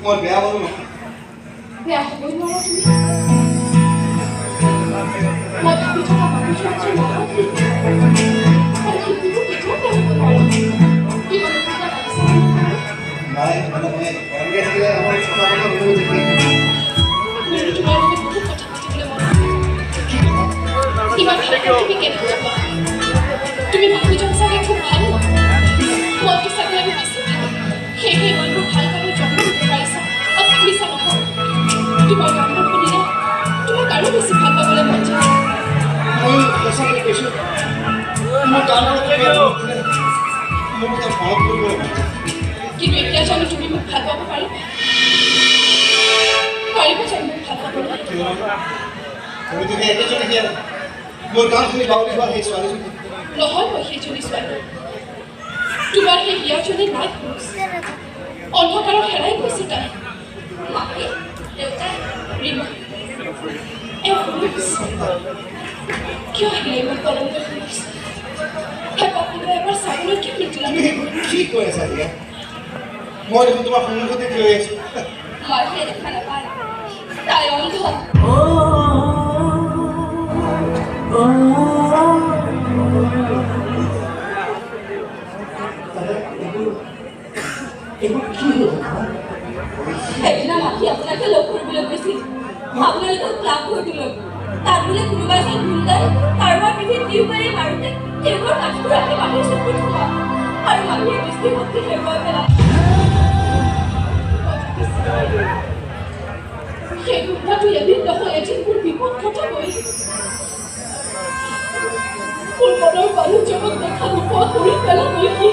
মই বেয়া মানুহ নহয়। বেয়া হ'বই নোৱাৰা তুমি। মই ভাবি থকা মানুহজন আজি নহয়। আৰু সেইটোতো কেতিয়াও বেয়া হ'ব নোৱাৰে। কি মানে কিবা ভাবিছা? নাই মানে মই এনেকৈ থাকিলে আমাৰ কথা বতৰা নহ'ব নেকি? মোৰো তোমাৰ লগত বহুত কথা পাতিবলৈ মন আছে। ইমান ভাল তুমি কেনেকৈ কোৱা? তুমি মানুহজন চাগে খুব ভাল ন? মনটো চাগে আৰু বেছি ভাল। সেয়েহে ইমানবোৰ ভাল কামৰ জন্ম দিব পাৰিছা। মিছা নহয়। তোমাৰ গানবোৰ শুনিলে তোমাক আৰু বেছি ভাল পাবলৈ মন যায়। মই সঁচাকৈ কৈছোঁ মোৰ গানৰ মোৰ এটা মনত কৰিবলৈ মন যায়। কিন্তু এতিয়া জানো তুমি মোক ভাল পাব পাৰিবা? পাৰিবা জানো মোক ভাল পাবলৈ? তুমিতো সেই একেজনী দিয়া মোৰ গান শুনি বাউলি হোৱা সেই ছোৱালীজনী নহয়। মই সেইজনী ছোৱালী তোমাৰ সেই হিয়াজনী নাই পুৰুষ অন্ধকাৰত হেৰাই গৈছে তাই। মাকে দেউতাই ৰীমা কিয় আহিলে ইমান কলমকৈ শুনিছে? হেপাহলৈ এবাৰ চাবলৈ কিয় নিদিলা? কি কৈ আছা এতিয়া? মই দেখোন তোমাৰ সন্মুখতে থিয় হৈ আছোঁ। মাকে দেখা নাপায় তাই অন্ধ। সেইদিনা ৰাতি আপোনাকে লগ কৰিবলৈ গৈছিল। আপোনালোকক ক্লাব ঘৰটোলৈ তাত বোলে কোনোবা এজন গুণ্ডাই কাৰোবাৰ পিঠিত দিও মাৰি মাৰোতে সেইবোৰ কাঠবোৰ ৰাতি মাটিৰ চকুত থোৱা আৰু মানুহে দৃষ্টিশক্তি হেৰুৱাই পেলাই। সেই গুণ্ডাটো এদিন নহয় এদিন মোৰ বিপদ ঘটাবই। মোৰ মনৰ মানুহজনক দেখা নোপোৱা কৰি পেলাবই কি?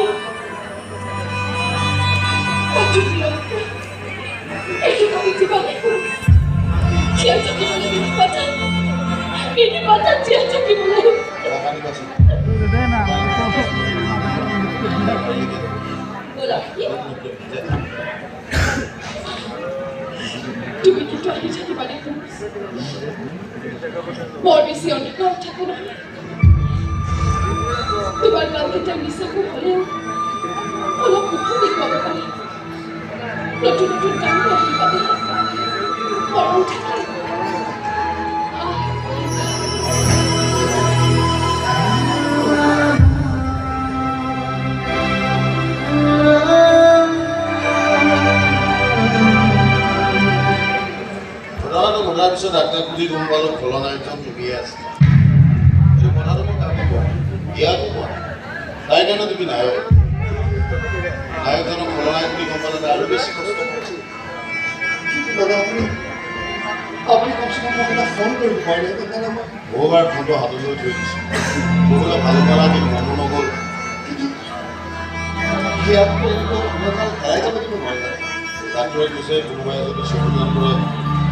এইটো আমি যিমানে কৰোঁ জীয়াই থাকিবলৈ বিনিপাতা জীয়াই থাকিবলৈ তুমি কিন্তু আহি থাকিবা দেখোন। বৰ বেছি অন্ধকাৰত থাকো নহয়। তোমাৰ গানকেইটা মিছাকৈ হ'লেও অলপ মুখো দেখুৱাব পাৰি। নতুন নতুন গান গাই পাবে মৰম থাকে। ঘটাৰ পিছত ডাক্তৰ বুলি গম পালোঁ খলনায়কজন তুমি আছে। এই কথাটো মই কাকো কোৱা ইয়াকো কোৱা তাই কাৰণে তুমি নায়ক। নায়কজনক খলনায়ক বুলি গম পালে আৰু বেছি কষ্ট কৰিছে। আপুনি কমচে কম মোক এটা ফোন কৰি পাৰিলে তেতিয়াহ'লে মই বহুবাৰ ফোনটো হাতলৈ থৈ দিছোঁ। বহুতে ভাল পালা কিন্তু মনো নগ'ল। সেয়াটো হেৰাই যাব দিব নোৱাৰিলে। ডাক্তৰে কৈছে কোনোবাই যদি চকুদান কৰে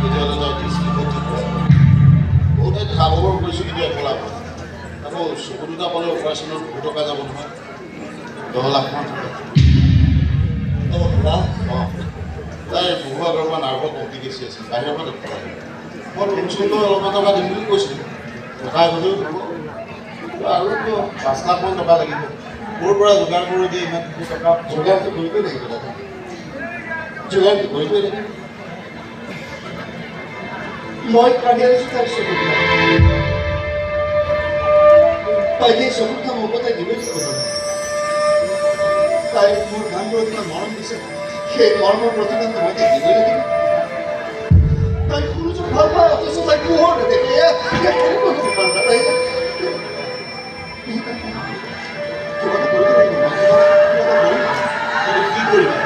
তেতিয়াহ'লে তাৰ দৃষ্টিশক্তি ঘূৰাই পাব। বহুতে খবৰ কৰিছোঁ কিন্তু একো লাভ নহয়। আকৌ চকু দুটা পালে অপাৰেশ্যনত বহু টকা যাব নহয়। 10 লাখমান থাকে। অঁ তাই বহু আগৰ পৰা নাৰ্ভৰ কমপ্লিকেচি আছে। বাহিৰৰ পৰা দেখুৱাই মই পেঞ্চনলৈ অলপমান টকা দিম বুলি কৈছিলোঁ। টকা হ'লেও দিব আৰু 5 লাখমান টকা লাগিব। ক'ৰ পৰা যোগাৰ কৰি দিয়ে ইমান টকা? যোগাৰটো কৰিবই লাগিব দাদা। যোগাৰটো কৰিবই লাগিব। মই কালি আনিছোঁ তাইৰ চকুত তাই সেই চকুতখন মোৰ তাই দিবই লাগিব। তাই মোৰ গানবোৰত ইমান মৰম দিছে সেই মৰমৰ প্ৰতিদান মই তাই দিবই লাগিব। তাই সৰুযোৰ ভাল পায় অথচ তাই পোহৰ নেদেখে। কি কৰিবা?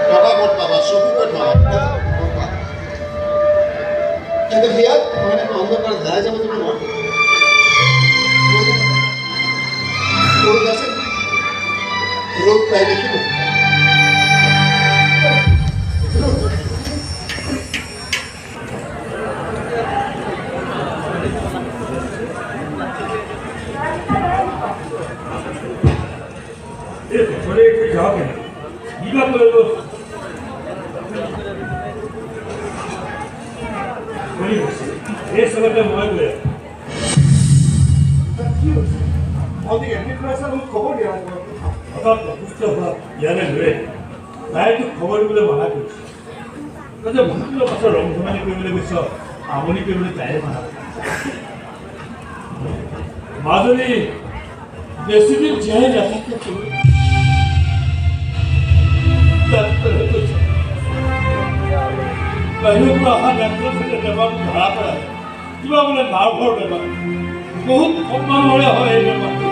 টকা ক'ত পাবা? চকু ক'ত পাবা? কিন্তু সেয়াত মই এনেকৈ অন্ধকাৰত হেৰাই যাব দিব নোৱাৰোঁ। আছে ৰোগ তাই দেখিব। এই সময়তে মই গৈ খবৰ দিয়া হঠাৎ অসুস্থ হোৱা ইয়ালৈ লৈ তাইতো খবৰ দিবলৈ মানা কৰিছে। যে বহুতদিনৰ পাছত ৰং ধেমালি কৰিবলৈ গৈছ আমনি কৰিবলৈ যায় মানা মাজনী বেছিদিন জীয়াই নাথাকে বাহিৰৰ পৰা অহা ডাক্তৰ থাকে বেমাৰ ধৰা পেলাই কিবা বোলে নাৰ্ভৰ বেমাৰ বহুত কম মানুহৰে হয় এই বেমাৰটো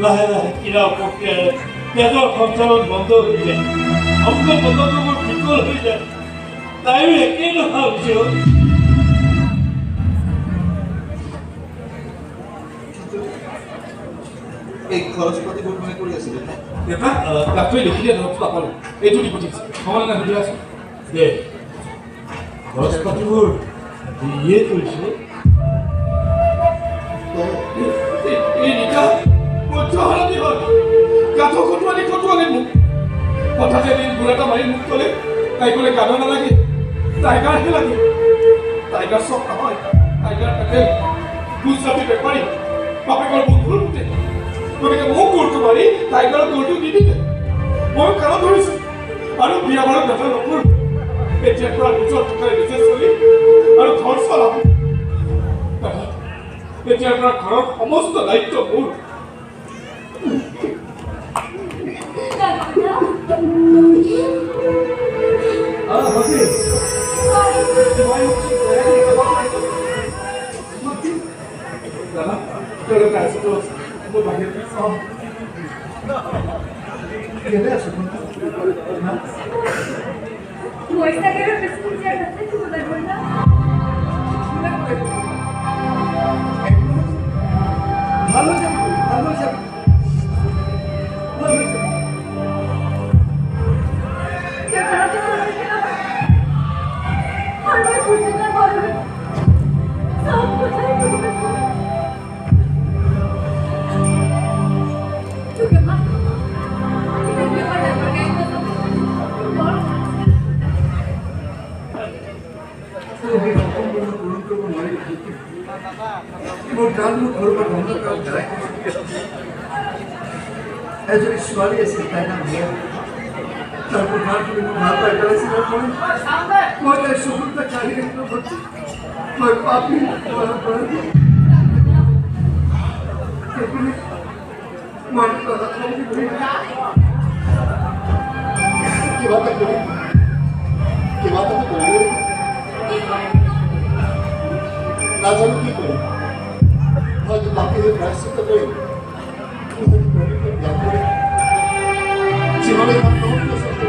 লাহে লাহে কিনা প্ৰক্ৰিয়াৰে তেজৰ সঞ্চালন বন্ধ হৈ যায় অংগ পতংগবোৰ বিকল হৈ যায় তাইও একেই নোহোৱা হৈছে এই খৰচ পাতিবোৰ কোনে কৰি আছিলে এটা ডাক্তৰে লিখি দিয়া দৰৱটো নাপালোঁ এইটো দি পঠিয়াইছে সময় নাই সুধি আছোঁ দে খৰচ পাতিবোৰ ইয়ে কৰিছে এই নিকা মধ্যহৰাতি হ'ল কাঠৰ কটোৱালি মোক হঠাতে এদিন বুঢ়াটা মাৰি মোক ক'লে তাই ক'লে গান নালাগে টাইগাৰহে লাগে টাইগাৰ চব নহয় টাইগাৰ তাতে গুজৰাটী বেপাৰী বাপেকৰ বুকুৰ মুঠে গতিকে মোক গোৰটো মাৰি টাইগাৰৰ গোৰটো দি দিলে মই কাণত ধৰিছোঁ আৰু বিয়া বাৰত দেখা নকৰোঁ এতিয়াৰ পৰা নিজৰ টকাৰে নিজে চলি আৰু ঘৰ চলাম এতিয়াৰ পৰা ঘৰৰ সমস্ত দায়িত্ব মোৰ এজনী ছোৱালী আছিল তাইৰ নাম মিয়া তাৰ প্ৰধানখিনি মোৰ ভাল পাই পেলাইছিল মই তাইৰ চকুত কাঢ়ি মই পাপি কিবা এটা কৰি নাজানো কি কৰিম হয়তো বাকী হৈ প্ৰায়শ্চিত্ত কৰিম জীৱনে ইমান চেষ্টা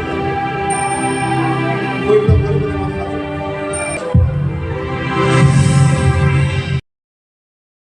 কৰিম